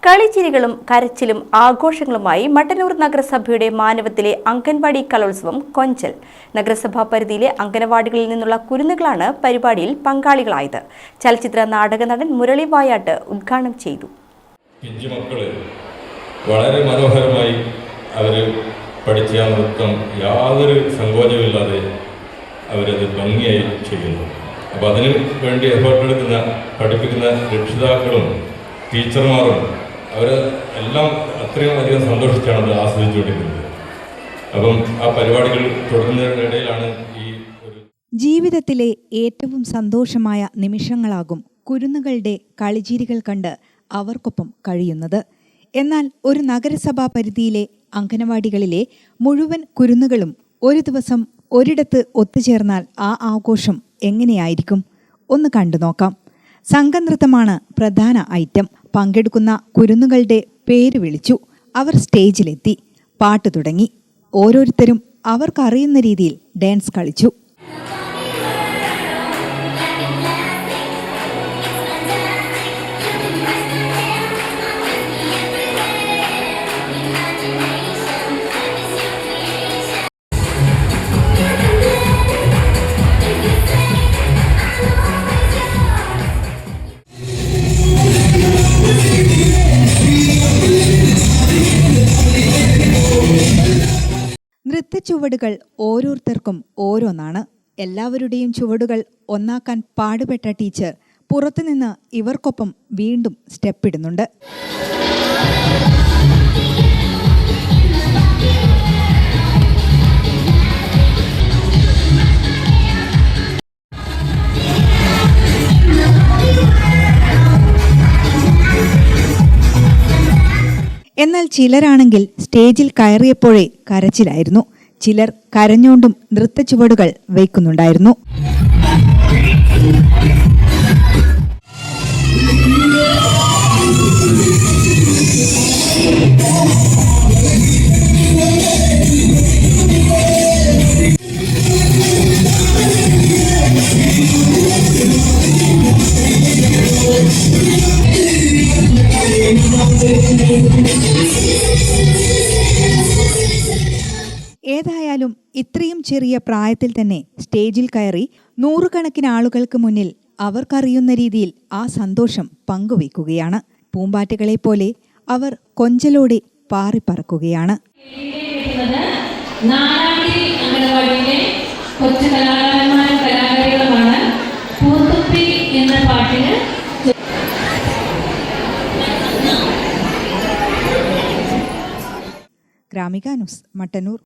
കളിച്ചിരികളും കരച്ചിലും ആഘോഷങ്ങളുമായി മട്ടന്നൂർ നഗരസഭയുടെ മാനവത്തിലെ അംഗൻവാടി കലോത്സവം കൊഞ്ചൽ. നഗരസഭാ പരിധിയിലെ അംഗനവാടികളിൽ നിന്നുള്ള കുരുന്നുകളാണ് പരിപാടിയിൽ പങ്കാളികളായത്. ചലച്ചിത്ര നാടക നടൻ മുരളി വായാട്ട് ഉദ്ഘാടനം ചെയ്തു. വളരെ മനോഹരമായി അവർ പഠിച്ച നൃത്തം യാതൊരു സങ്കോചമില്ലാതെ അവരത് ഭംഗിയായി ചെയ്യുന്നു. അപ്പോൾ അതിന് വേണ്ടി എഫേർട്ടെടുക്കുന്ന പഠിപ്പിക്കുന്ന രക്ഷിതാക്കളും ടീച്ചർമാരും അവർ എല്ലാം അത്രയും അധികം സന്തോഷിച്ചാണ് അത് ആസ്വദിച്ചുകൊണ്ടിരിക്കുന്നത്. അപ്പം ആ പരിപാടികൾ തുടരുന്നതിനിടയിലാണ് ജീവിതത്തിലെ ഏറ്റവും സന്തോഷമായ നിമിഷങ്ങളാകും കുരുന്നുകളുടെ കളിചിരികൾ കണ്ട് അവർക്കൊപ്പം കഴിയുന്നത്. എന്നാൽ ഒരു നഗരസഭാ പരിധിയിലെ അംഗനവാടികളിലെ മുഴുവൻ കുരുന്നുകളും ഒരു ദിവസം ഒരിടത്ത് ഒത്തുചേർന്നാൽ ആ ആഘോഷം എങ്ങനെയായിരിക്കും? ഒന്ന് കണ്ടു നോക്കാം. സംഘനൃത്തമാണ് പ്രധാന ഐറ്റം. പങ്കെടുക്കുന്ന കുരുന്നുകളുടെ പേര് വിളിച്ചു. അവർ സ്റ്റേജിലെത്തി. പാട്ട് തുടങ്ങി. ഓരോരുത്തരും അവർക്കറിയുന്ന രീതിയിൽ ഡാൻസ് കളിച്ചു. നൃത്തച്ചുവടുകൾ ഓരോരുത്തർക്കും ഓരോന്നാണ്. എല്ലാവരുടെയും ചുവടുകൾ ഒന്നാക്കാൻ പാടുപെട്ട ടീച്ചർ പുറത്തുനിന്ന് ഇവർക്കൊപ്പം വീണ്ടും സ്റ്റെപ്പിടുന്നുണ്ട്. എന്നാൽ ചിലരാണെങ്കിൽ സ്റ്റേജിൽ കയറിയപ്പോഴേ കരച്ചിലായിരുന്നു. ചിലർ കരഞ്ഞുകൊണ്ടും നൃത്തച്ചുവടുകൾ വയ്ക്കുന്നുണ്ടായിരുന്നു. ഏതായാലും ഇത്രയും ചെറിയ പ്രായത്തിൽ തന്നെ സ്റ്റേജിൽ കയറി നൂറുകണക്കിന് ആളുകൾക്ക് മുന്നിൽ അവർക്കറിയുന്ന രീതിയിൽ ആ സന്തോഷം പങ്കുവയ്ക്കുകയാണ്. പൂമ്പാറ്റകളെ പോലെ അവർ കൊഞ്ചലോടെ പാറിപ്പറക്കുകയാണ്. ഗ്രാമിക ന്യൂസ്, മട്ടന്നൂർ.